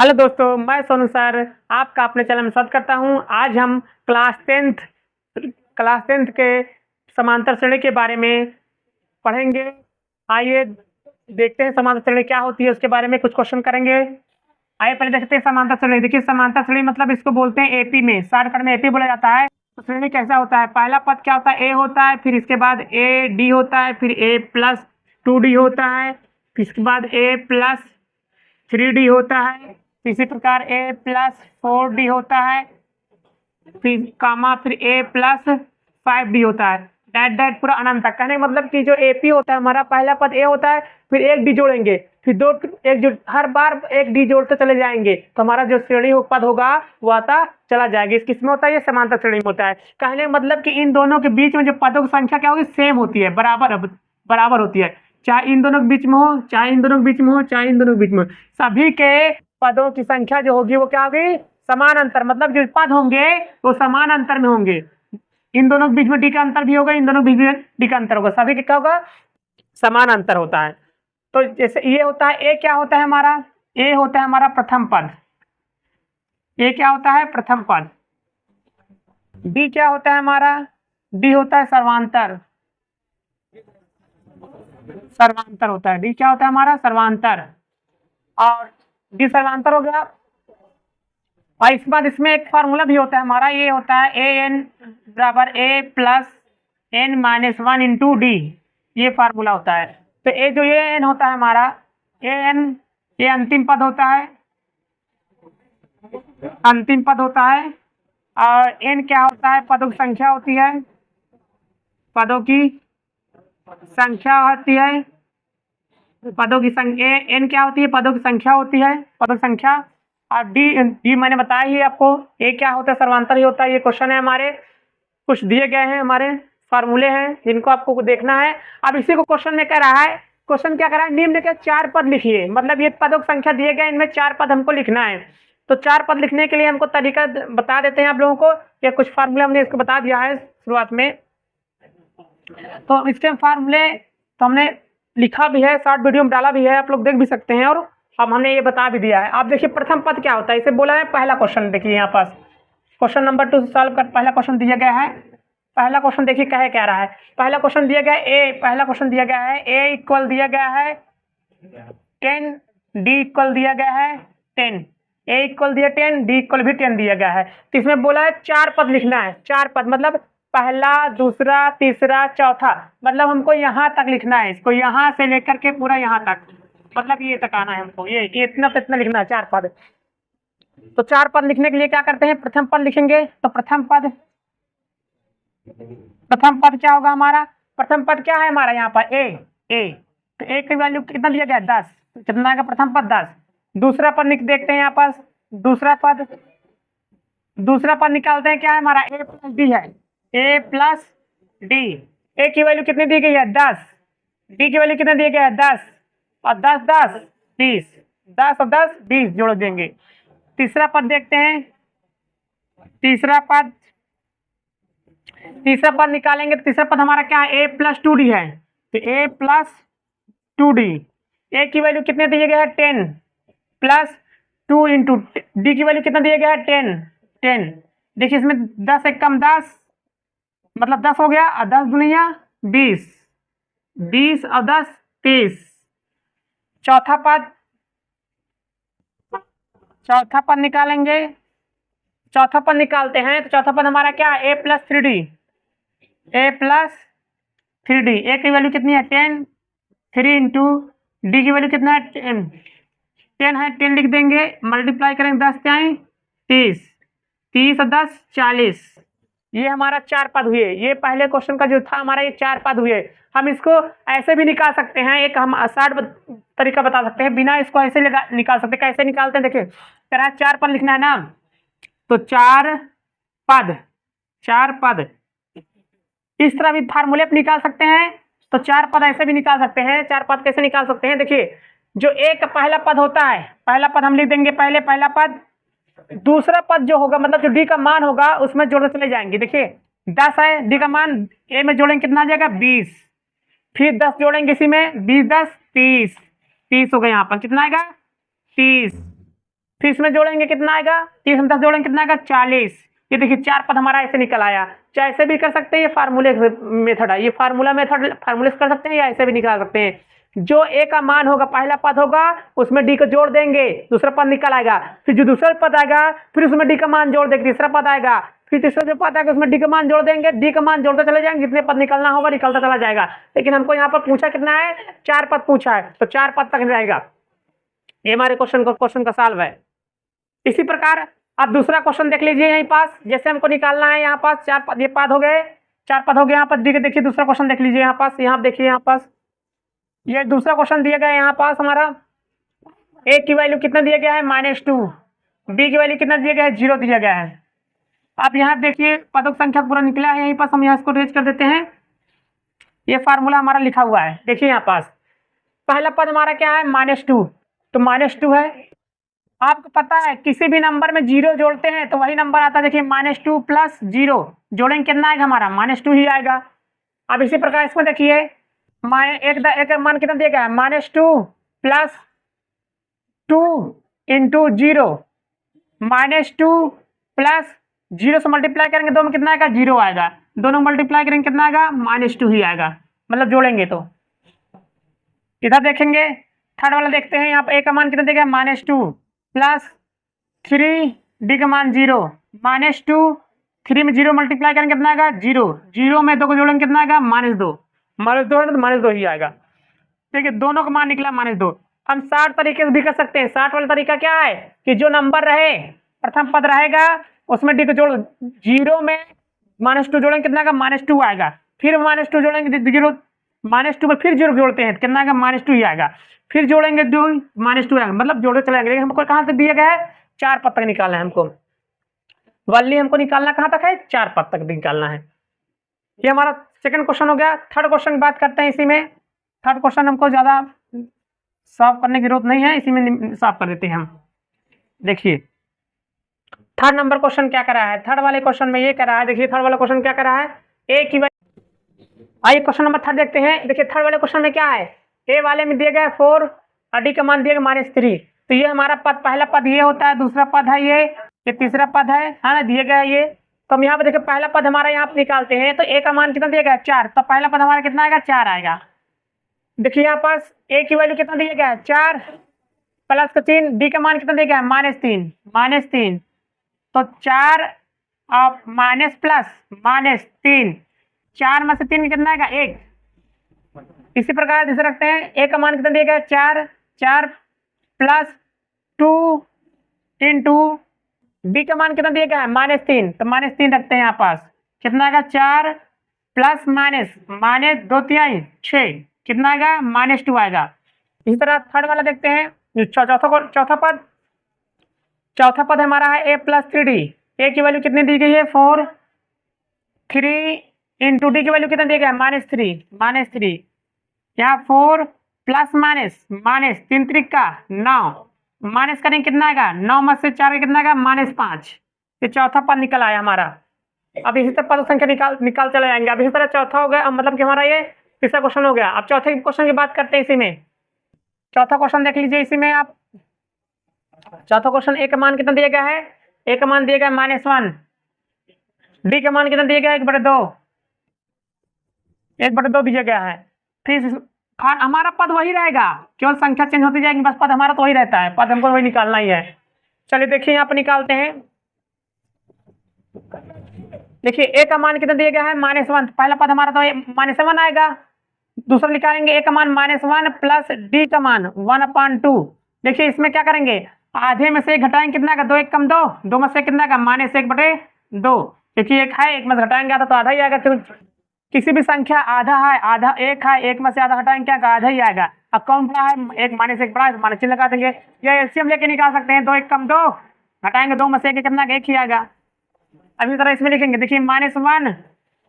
Hello दोस्तों, मैं Sonu sir आपका अपने चैनल में स्वागत करता हूं। आज हम क्लास टेंथ के समांतर श्रेणी के बारे में पढ़ेंगे। आइए देखते हैं समांतर श्रेणी क्या होती है, उसके बारे में कुछ क्वेश्चन करेंगे। आइए पहले देखते हैं समांतर श्रेणी। देखिए, समांतर श्रेणी मतलब इसको बोलते हैं एपी में, शॉर्टकट में एपी बोला जाता है। तो श्रेणी कैसा होता है? पहला पद क्या होता है? ए होता है, फिर इसके बाद ए डी होता है, फिर ए प्लस 2d होता है, फिर इसके बाद ए प्लस 3d होता है, इसी प्रकार a प्लस 4d होता है, फिर कामा, फिर a प्लस 5d होता है। डैट पूरा अनंत तक। कहने का मतलब कि जो AP होता है हमारा, पहला पद A होता है, फिर एक d जोड़ेंगे, फिर दो एक जो हर बार एक d जोड़ते चले जाएंगे तो हमारा जो श्रेणी पद होगा वो आता चला जाएगा। इस किसमें होता है? ये समांतर श्रेणी में होता है। कहने का मतलब कि इन दोनों के बीच में जो पदों की संख्या क्या होगी? सेम होती है, बराबर होती है। चाहे इन दोनों के बीच में हो, चाहे इन दोनों के बीच में हो, चाहे इन दोनों के बीच में हो, सभी के पदों की संख्या जो होगी वो क्या होगी? समान अंतर। मतलब जो पद होंगे वो समान अंतर में होंगे। इन दोनों के बीच में डी का अंतर भी होगा, इन दोनों के बीच में डी का अंतर होगा, सभी के क्या होगा? समान अंतर होता है। तो जैसे ये होता है, ए क्या होता है हमारा? ए होता है हमारा प्रथम पद। ए क्या होता है? प्रथम पद। डी क्या होता है हमारा? डी होता है सर्वांतर। सर्वांतर होता है। डी क्या होता है हमारा? सर्वांतर। और डी सर्वांतर हो गया। और इसके बाद इसमें एक फार्मूला भी होता है हमारा, ये होता है ए एन बराबर a plus n minus 1 into d. ये फार्मूला होता है। तो ए जो ये एन होता है हमारा, ए एन ये अंतिम पद होता है, अंतिम पद होता है। और एन क्या होता है? पदों की संख्या होती है, पदों की संख्या होती है। पदों की संख्या एन क्या होती है? पदों की संख्या होती है, पदों की संख्या। और डी मैंने बताया ही आपको, ए क्या होता है? सर्वांतर ही होता है। ये क्वेश्चन है हमारे, कुछ दिए गए हैं हमारे फार्मूले हैं जिनको आपको देखना है। अब इसी को क्वेश्चन में कह रहा है, क्वेश्चन क्या कह रहा है? निम्न के 4 पद लिखिए। मतलब ये पदों की संख्या दिए गए, इनमें 4 पद हमको लिखना है। तो 4 पद लिखने के लिए हमको तरीका बता देते हैं आप लोगों को। ये कुछ फार्मूले हमने इसको बता दिया है शुरुआत में। तो इसके फार्मूले तो हमने लिखा भी है, शॉर्ट वीडियो में डाला भी है, आप लोग देख भी सकते हैं। और अब हमने ये बता भी दिया है। आप देखिए प्रथम पद क्या होता है, इसे बोला है पहला क्वेश्चन। देखिए यहाँ पास क्वेश्चन नंबर 2 सॉल्व कर, पहला क्वेश्चन दिया गया है। पहला क्वेश्चन देखिए कह रहा है, पहला क्वेश्चन दिया गया है पहला क्वेश्चन दिया गया है ए इक्वल दिया गया है 10, डी इक्वल दिया गया है 10। ए इक्वल दिया 10, डी इक्वल भी 10 दिया गया है। तो इसमें बोला है 4 पद लिखना है। 4 पद मतलब पहला, दूसरा, तीसरा, चौथा। मतलब हमको यहाँ तक लिखना है, इसको यहाँ से लेकर के पूरा यहाँ तक, मतलब ये तक आना है हमको। ये इतना तो इतना लिखना है, 4 पद। तो 4 पद लिखने के लिए क्या करते हैं? प्रथम पद लिखेंगे। तो प्रथम पद क्या होगा हमारा? प्रथम पद क्या है हमारा यहाँ पर? ए। तो ए की वैल्यू कितना दिया गया? 10। तो कितना आएगा प्रथम पद? 10। दूसरा पद देखते हैं यहाँ पास। दूसरा पद निकालते हैं, क्या है हमारा? ए प्लस डी है। ए प्लस डी। ए की वैल्यू कितनी दी गई है? 10। डी की वैल्यू कितना दिया गया है? 10। और 10 10 20, 10 और 10 20 जोड़ देंगे। तीसरा पद देखते हैं। तीसरा पद निकालेंगे तो तीसरा पद हमारा क्या है? ए प्लस 2d है। तो ए प्लस 2d। ए की वैल्यू कितने दिए गए हैं? 10 प्लस 2 इंटू डी की वैल्यू कितना दिया गया है? 10। देखिए इसमें 10 एक कम 10, मतलब 10 हो गया। और 10 दुनिया 20, 20 और 10 30। चौथा पद निकालेंगे। चौथा पद निकालते हैं तो चौथा पद हमारा क्या है? ए प्लस 3d। ए प्लस 3d। ए की वैल्यू कितनी है? 10। 3 इंटू डी की वैल्यू कितना है? 10 है। 10 लिख देंगे, मल्टीप्लाई करेंगे 10 जाए 30, 30 और 10 40। ये हमारा 4 पद हुए। ये पहले क्वेश्चन का जो था हमारा, ये 4 पद हुए। हम इसको ऐसे भी निकाल सकते हैं, एक हम आसान तरीका बता सकते हैं, बिना इसको ऐसे निकाल सकते। कैसे निकालते हैं? देखिए कह रहा है 4 पद लिखना है ना, तो 4 पद इस तरह भी फार्मूले पे निकाल सकते हैं। तो 4 पद ऐसे भी निकाल सकते हैं। 4 पद कैसे निकाल सकते हैं? देखिए जो ए का पहला पद होता है, पहला पद हम लिख देंगे पहले, पहला पद। दूसरा पद जो होगा, मतलब जो डी का मान होगा उसमें जोड़ते चले जाएंगे। देखिए 10 है, डी का मान ए में जोड़ेंगे कितना आ जाएगा? 20। फिर 10 जोड़ेंगे इसी में, 20 10 30, 30 हो गया। यहाँ पर कितना आएगा? 30। फिर इसमें जोड़ेंगे कितना आएगा, 30 में 10 जोड़ेंगे कितना आएगा 40। ये देखिए 4 पद हमारा ऐसे निकल आया। चाहे ऐसे भी कर सकते हैं, ये फार्मूले मेथड है, ये फार्मूला मेथड फार्मूले से कर सकते हैं या ऐसे भी निकाल सकते हैं। जो ए का मान होगा, पहला पद होगा उसमें डी को जोड़ देंगे, दूसरा पद निकल आएगा। फिर जो दूसरा पद आएगा फिर उसमें डी का मान जोड़ देंगे, तीसरा पद आएगा। फिर तीसरा जो पद आएगा उसमें डी का मान जोड़ देंगे, डी का मान जोड़ते चले जाएंगे, जितने पद निकलना होगा निकलता चला जाएगा। लेकिन हमको यहाँ पर पूछा कितना है, 4 पद पूछा है, तो 4 पद तक रहेगा। ये हमारे क्वेश्चन का सॉल्व है। इसी प्रकार आप दूसरा क्वेश्चन देख लीजिए यहीं पास। जैसे हमको निकालना है यहाँ पास 4 पद, ये पद हो गए, 4 पद हो गए यहाँ पर। देखिए दूसरा क्वेश्चन देख लीजिए यहाँ पास, यहाँ देखिए यहाँ पास ये दूसरा क्वेश्चन दिया गया है यहाँ पास हमारा। ए की वैल्यू कितना दिया गया है -2, बी की वैल्यू कितना दिया गया है 0 दिया गया है। आप यहाँ देखिए पदों की संख्या पूरा निकला है यहीं पास, हम यहाँ इसको रेज कर देते हैं। ये फार्मूला हमारा लिखा हुआ है, देखिए यहाँ पास पहला पद हमारा क्या है -2, तो -2 है। आपको पता है किसी भी नंबर में 0 जोड़ते हैं तो वही नंबर आता है। देखिए -2 + 0 जोड़ेंगे कितना आएगा हमारा -2 ही आएगा। अब इसी प्रकार इसमें देखिए एक मान कितना दिया गया है -2 + 2 × 0, -2 + 0 से मल्टीप्लाई करेंगे 2 में कितना आएगा 0 आएगा, दोनों मल्टीप्लाई करेंगे कितना आएगा -2 ही आएगा, मतलब जोड़ेंगे तो। इधर देखेंगे थर्ड वाला देखते हैं, यहाँ पर ए का मान कितना दिया गया -2 + 3 डी का मान 0, -2 3 में 0 मल्टीप्लाई करेंगे कितना आएगा 0, 0 में 2 को जोड़ेंगे कितना आएगा -2, -2 है तो -2 ही आएगा। ठीक है, दोनों का मान निकला -2। हम 60 तरीके से भी कर सकते हैं। 60 वाला तरीका क्या है कि जो नंबर रहे प्रथम पद रहेगा उसमें डी को जोड़, 0 में -2 जोड़ेंगे कितना आएगा -2 आएगा, फिर -2 जोड़ेंगे 0, -2 में फिर 0 जोड़ते हैं कितना आएगा -2 ही आएगा, फिर जोड़ेंगे 2 -2 आएगा, मतलब जोड़े चले जाएंगे। हमको कहाँ तक दिया गया है 4 पद तक निकालना है हमको, वैल्यू हमको निकालना कहाँ तक है 4 पद तक निकालना है। ये हमारा सेकंड क्वेश्चन हो गया। थर्ड क्वेश्चन की बात करते हैं। इसी में थर्ड क्वेश्चन हमको ज़्यादा सॉल्व करने की जरूरत नहीं है, इसी में सॉल्व कर देते हैं हम। देखिए थर्ड नंबर क्वेश्चन क्या करा है, थर्ड वाले क्वेश्चन में ये करा है। देखिए थर्ड वाला क्वेश्चन क्या करा है, ए की आइए क्वेश्चन नंबर थर्ड देखते हैं। देखिए थर्ड वाले क्वेश्चन में क्या है, ए वाले में दिया गया 4 और डी का मान दिया गया -3। तो ये हमारा पद, पहला पद ये होता है, दूसरा पद है ये तीसरा पद है ना, दिया गया ये। तो हम यहाँ पे देखिए पहला पद हमारा यहाँ पे निकालते हैं, तो ए का मान कितना दिया गया 4, तो पहला पद हमारा कितना आएगा 4 आएगा। देखिए यहाँ पास ए की वैल्यू कितना दिया गया है 4 + 3, डी का मान कितना दिया गया है -3, तो 4 और माइनस प्लस -3, 4 में से 3 कितना आएगा 1। इसी प्रकार दूसरे रखते हैं, ए का मान कितना दिया गया 4 + 2 × बी का मान कितना दिया गया है -3, तो -3 रखते हैं यहाँ पास, कितना आएगा 4 + -2 × 6 कितना आएगा -2 आएगा। इसी तरह थर्ड वाला देखते हैं, चौथा पद हमारा है a + 3d। ए की वैल्यू कितनी दी गई है 4, 3 × डी की वैल्यू कितना दिया गया -3, यहाँ 4 + -3 त्रिका 9, माइनस करेंगे कितना आएगा 9 में से 4 कितना आएगा -5। ये चौथा पद निकल आया हमारा। अब इसी तरह पद संख्या निकाल चले जाएंगे। अब इसी तरह चौथा हो गया, अब मतलब कि हमारा ये तीसरा क्वेश्चन हो गया। अब चौथे क्वेश्चन की बात करते हैं। इसी में चौथा क्वेश्चन देख लीजिए। इसी में आप चौथा क्वेश्चन ए का मान कितना दिया गया है, ए का मान दिया गया -1, डी का मान कितना दिया गया 1/2 दिया गया है। फिर हमारा पद वही रहेगा, केवल संख्या चेंज होती जाएगी, बस पद हमारा तो वही रहता है, पद हमको वही निकालना ही है। चलिए देखिए यहाँ पर निकालते हैं। देखिए ए का मान कितना दिया गया है -1, पहला पद हमारा तो -7 आएगा। दूसरा निकालेंगे ए का मान -1 + डी का मान 1/2। देखिए इसमें क्या करेंगे, आधे में से 1 घटाएंगे कितना आएगा 2 × 1 = 2, 2 में से कितना आएगा -1/2, क्योंकि 1 है 1 में से घटाएंगे आधा तो आधा ही आएगा। तो किसी भी संख्या आधा है, आधा 1 है, 1 में से आधा घटाएंगे क्या आधा ही आएगा। अब कौन बड़ा है, एक -1 बड़ा है तो माइनस चिन्ह लगा देंगे। या एलसीएम लेके निकाल सकते हैं, 2 × 1 = 2, घटाएंगे 2 में से 1 कितना 1 ही आएगा। अब इस तरह इसमें लिखेंगे, देखिए -1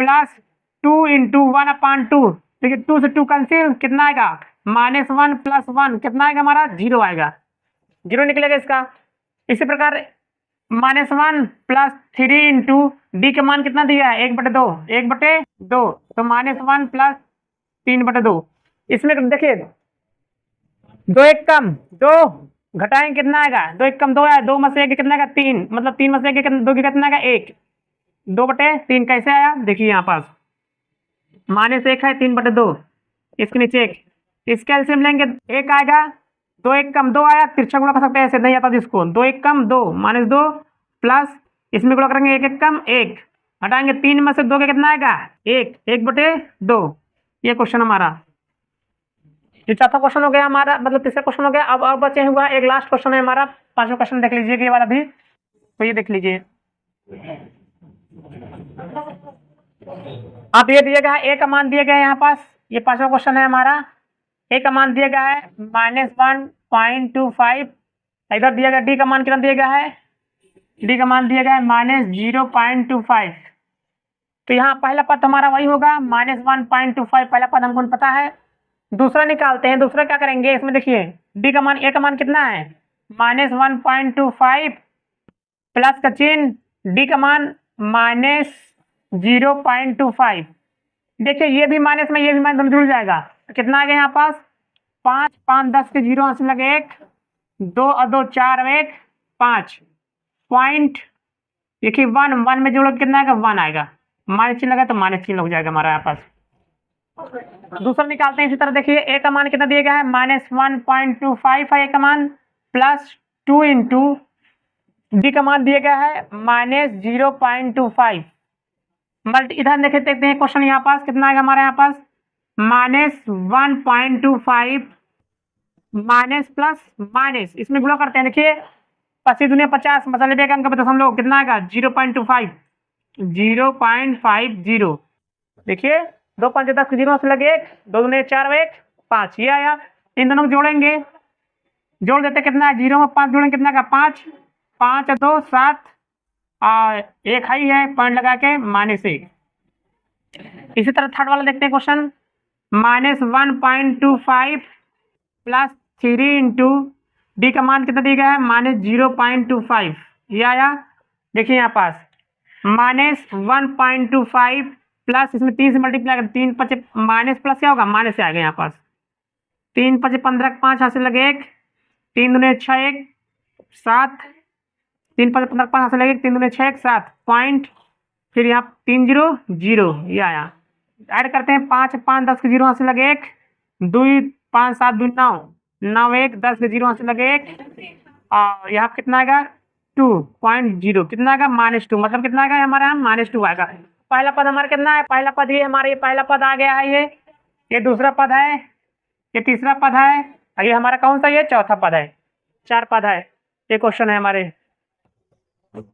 + 2 × 1/2, देखिए 2 से 2 कैंसिल, कितना आएगा -1 + 1 कितना आएगा हमारा 0 आएगा, 0 निकलेगा इसका। इसी प्रकार -1 + 3 × डी का मान कितना दिया है 1/2, तो -1 + 3/2। इसमें देखिए 2 × 1 = 2, घटाएंगे कितना आएगा, 2 एक कम 2 आया, 2 में से 1 कितना आएगा 3, मतलब 3 में से 1 2 कितना आएगा 1, 2/3 कैसे आया, देखिए यहाँ पास -1 है 3/2, इसके नीचे 1, इसका एलसीएम लेंगे 1 आएगा, 2 एक कम 2 आया, तिरछा गुणा कर सकते हैं, ऐसे नहीं आता जिसको, 2 एक कम 2 -2 प्लस इसमें गुणा करेंगे 1 एक कम 1, हटाएंगे 3 में से 2 का कितना आएगा 1, 1/2, ये क्वेश्चन हमारा। ये चौथा क्वेश्चन हो गया हमारा, मतलब तीसरा क्वेश्चन हो गया। अब बचे हुआ एक लास्ट क्वेश्चन है हमारा, पांचवा क्वेश्चन देख लीजिए ये वाला भी, तो ये देख लीजिए आप, ये दिया गया है ए का मान दिया गया है यहाँ पास, ये पांचवा क्वेश्चन है हमारा, ए का मान दिया गया है -1.25, इधर दिया गया डी का मान कितना दिया गया है, डी का मान दिया गया है -0.25, तो यहाँ पहला पद हमारा वही होगा -1.25, पहला पद हमको पता है। दूसरा निकालते हैं, दूसरा क्या करेंगे, इसमें देखिए डी का मान, ए का मान कितना है -1.25 प्लस का चिन्ह, डी का मान -0.25, देखिए ये भी माइनस में ये भी माइनस जुड़ जाएगा, तो कितना आ गया यहाँ पास 5, 5 10 के 0 हासिल लगे 1, 2 और 2 4 और 1 5 पॉइंट, देखिए 1 में जोड़ो कितना आएगा 1 आएगा, माइनस चिन्ह लगा तो माइनस चिन्ह लग जाएगा हमारा यहाँ पास। दूसरा निकालते हैं इसी तरह, देखिए ए का मान कितना दिया गया है -1.25 है ए का मान, प्लस 2 इंटू डी का मान दिया गया है -0.25, मल्टी इधर देखते हैं क्वेश्चन यहाँ पास कितना आएगा हमारे यहाँ पास -1.25 माइनस प्लस माइनस, इसमें गुणा करते हैं, देखिए 25 दूनी 50, मतलब एक अंक पे हम लोग कितना आएगा 0.25, 0.50, देखिए 2 5 10 के 0 से लगे 1, 2 दूनी 4 और 1 5, ये आया। इन दोनों को जोड़ेंगे, जोड़ देते कितना है 0 में 5 जोड़ेंगे कितना का 5, 5 और 2 7 और 1 हाई है, पॉइंट लगा के -1। इसी तरह थर्ड वाला देखते हैं क्वेश्चन, -1.25 प्लस 3 इंटू डी का मान कितना दिया गया है -0.25, ये आया। देखिए यहाँ पास -1.25 प्लस इसमें 3 से मल्टीप्लाई कर, 3 5 माइनस प्लस क्या होगा माइनस से आ गया यहाँ पास, 3 5 15 5 हासिल लगे 1, 3 दूनी 6 1 7, 3 5 15 5 हासिल लगे 3 दूनी 6 1 7 पॉइंट, फिर यहाँ 3 0 0, ये आया। ऐड करते हैं 5 5 10 के 0 हासिल लगे 1, 2 5 7 2 9 9 1 10 के 0 हासिल लगे 1, और यहाँ कितना आएगा 2.0, कितना आएगा -2, मतलब कितना आएगा हमारे यहाँ -2 आएगा। पहला पद हमारा कितना है, पहला पद ये हमारा, ये पहला पद आ गया है, ये दूसरा पद है, ये तीसरा पद है, और ये हमारा कौन सा, ये चौथा पद है, 4 पद है। ये क्वेश्चन है हमारे।